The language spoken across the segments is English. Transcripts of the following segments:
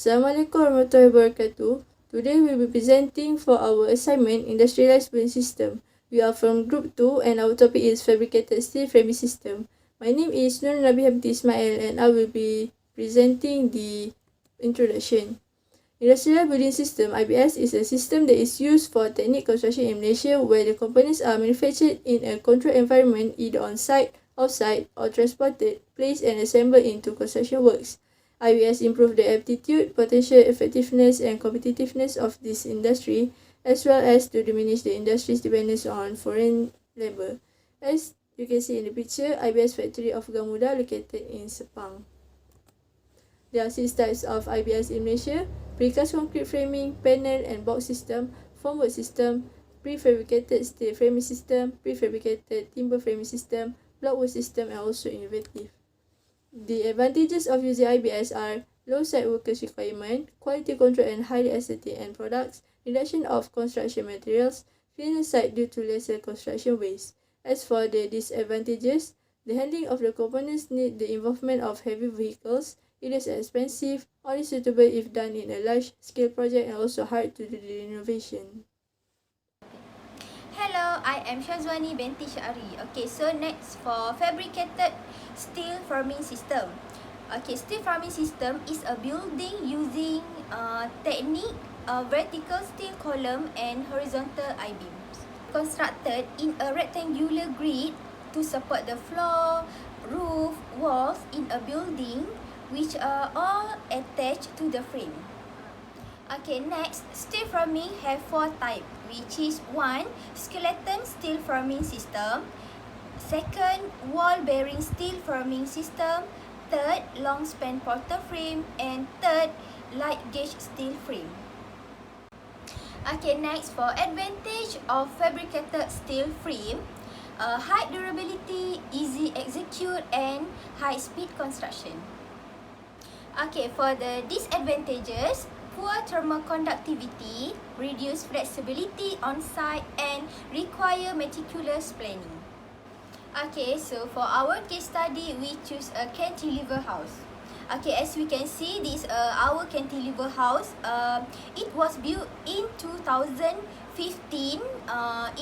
Assalamualaikum warahmatullahi wabarakatuh. Today we will be presenting for our assignment Industrialized Building System. We are from Group 2 and our topic is Fabricated Steel Framing System. My name is Nur Nabi Hamdi Ismail and I will be presenting the introduction. Industrial Building System (IBS) is a system that is used for technique construction in Malaysia where the components are manufactured in a controlled environment either on site, off-site, or transported, placed and assembled into construction works. IBS improve the aptitude, potential effectiveness and competitiveness of this industry as well as to diminish the industry's dependence on foreign labour. As you can see in the picture, IBS factory of Gamuda located in Sepang. There are 6 types of IBS in Malaysia: precast concrete framing, panel and box system, formwork system, prefabricated steel framing system, prefabricated timber framing system, blockwork system and also innovative. The advantages of using IBS are low site workers requirement, quality control and highly aesthetic end products, reduction of construction materials, cleaner site due to lesser construction waste. As for the disadvantages, the handling of the components need the involvement of heavy vehicles. It is expensive, only suitable if done in a large-scale project and also hard to do the renovation. Hello, I am Shazwani binti Syari. Okay, so next for fabricated steel framing system. Okay, steel framing system is a building using technique vertical steel column and horizontal I-beams. Constructed in a rectangular grid to support the floor, roof, walls in a building which are all attached to the frame. Okay, next, steel framing have 4 types, which is 1. Skeleton steel framing system. 2nd, wall bearing steel framing system. 3rd, long span portal frame. And 3rd, light gauge steel frame. Okay, next for advantage of fabricated steel frame. High durability, easy execute and high speed construction. Okay, for the disadvantages, poor thermal conductivity, reduced flexibility on site and require meticulous planning. Okay, so for our case study, we choose a cantilever house. Okay, as we can see, this our cantilever house. It was built in 2015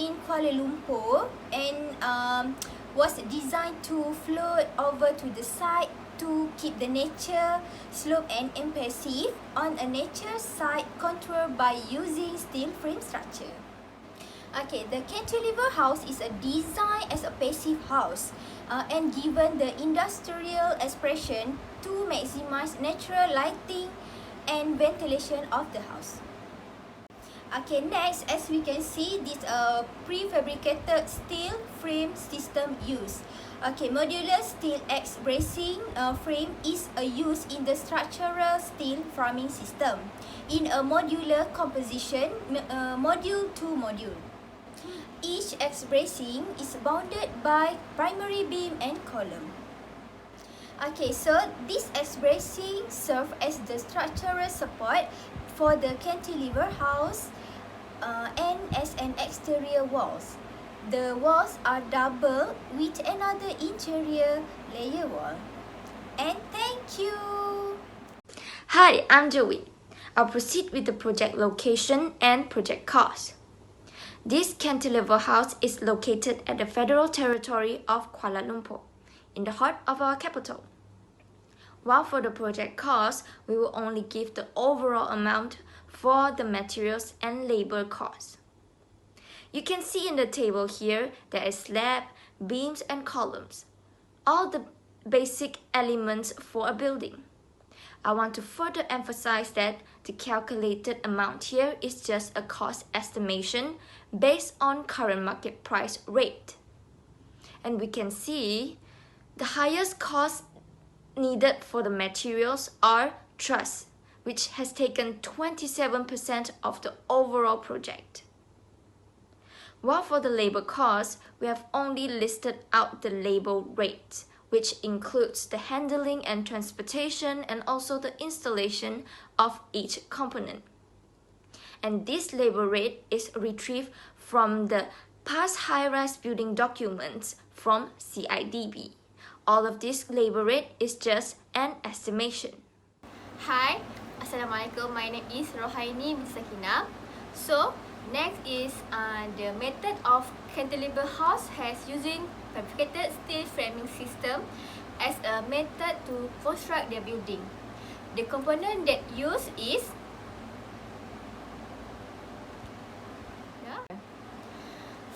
in Kuala Lumpur and was designed to float over to the site to keep the nature, slope and impassive on a nature site controlled by using steel frame structure. Okay, the cantilever house is a design as a passive house and given the industrial expression to maximize natural lighting and ventilation of the house. Okay, next, as we can see, this prefabricated steel frame system used. Okay, modular steel X bracing frame is used in the structural steel framing system in a modular composition, module to module. Each X bracing is bounded by primary beam and column. Okay, so this X bracing serves as the structural support for the cantilever house and as an exterior walls. The walls are double with another interior layer wall. And thank you! Hi, I'm Joey. I'll proceed with the project location and project cost. This cantilever house is located at the Federal Territory of Kuala Lumpur, in the heart of our capital. While for the project cost, we will only give the overall amount for the materials and labor costs. You can see in the table here, there is slab, beams and columns, all the basic elements for a building. I want to further emphasize that the calculated amount here is just a cost estimation based on current market price rate. And we can see the highest cost needed for the materials are truss, which has taken 27% of the overall project. While for the labor cost, we have only listed out the labor rate, which includes the handling and transportation and also the installation of each component. And this labor rate is retrieved from the past high-rise building documents from CIDB. All of this labor rate is just an estimation. Hi, Assalamualaikum, my name is Rohaini bin Sakina. So, next is the method of cantilever house has using fabricated steel framing system as a method to construct the building. The component that used is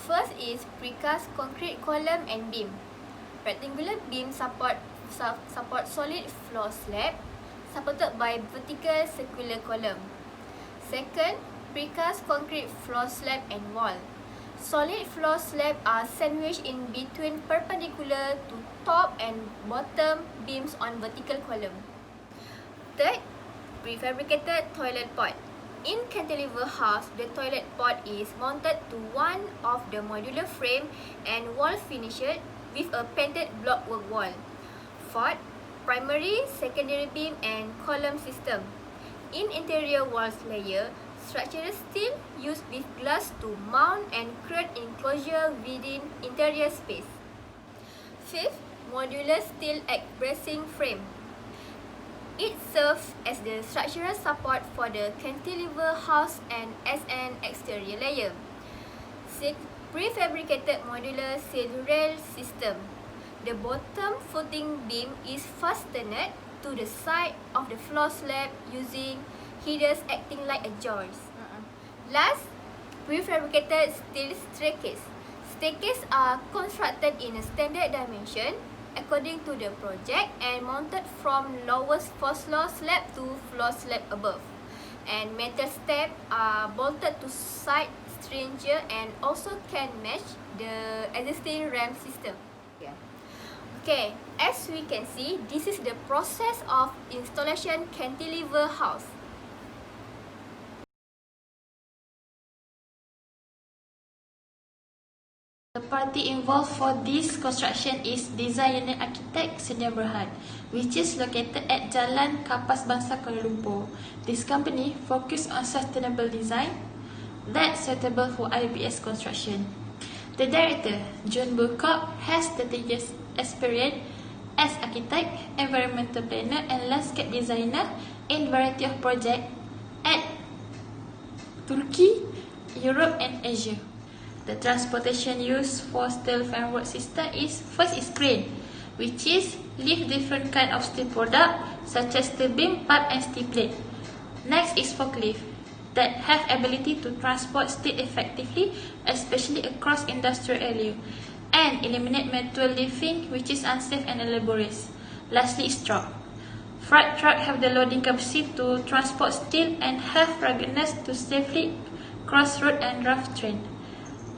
first is precast concrete column and beam. Rectangular beam support solid floor slab supported by vertical circular column. Second, precast concrete floor slab and wall. Solid floor slab are sandwiched in between perpendicular to top and bottom beams on vertical column. Third, prefabricated toilet pot. In cantilever house, the toilet pot is mounted to one of the modular frame and wall finished with a painted blockwork wall. Fourth, primary, secondary beam and column system. In interior walls layer, structural steel used with glass to mount and create enclosure within interior space. Fifth, modular steel egg bracing frame. It serves as the structural support for the cantilever house and as an exterior layer. Sixth, prefabricated modular steel rail system. The bottom footing beam is fastened to the side of the floor slab using headers acting like a joist. Last, prefabricated steel staircase. Staircases are constructed in a standard dimension according to the project and mounted from lowest floor slab to floor slab above. And metal steps are bolted to side stringer and also can match the existing ramp system. Okay, as we can see, this is the process of installation cantilever house. The party involved for this construction is designer architect Sdn Bhd, which is located at Jalan Kapas Bangsa, Kuala Lumpur. This company focuses on sustainable design that's suitable for IBS construction. The director, John Burkop, has 30 years experience as architect, environmental planner and landscape designer in variety of projects at Turkey, Europe and Asia. The transportation used for steel framework system is first is crane, which is lift different kind of steel product such as steel beam, pipe and steel plate. Next is forklift that have ability to transport steel effectively, especially across industrial area, and eliminate metal lifting which is unsafe and laborious. Lastly is truck. Freight truck have the loading capacity to transport steel and have ruggedness to safely cross road and rough terrain,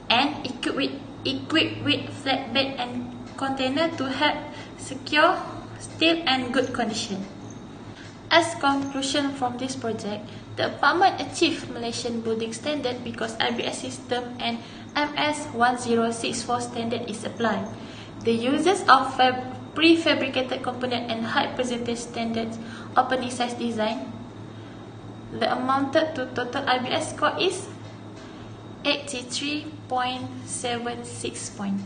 and equipped with flatbed and container to help secure steel and good condition. As conclusion from this project, the apartment achieved Malaysian building standard because IBS system and MS 1064 standard is applied. The uses of prefabricated component and high percentage standards opening size design, the amounted to total IBS score is 83.76 point.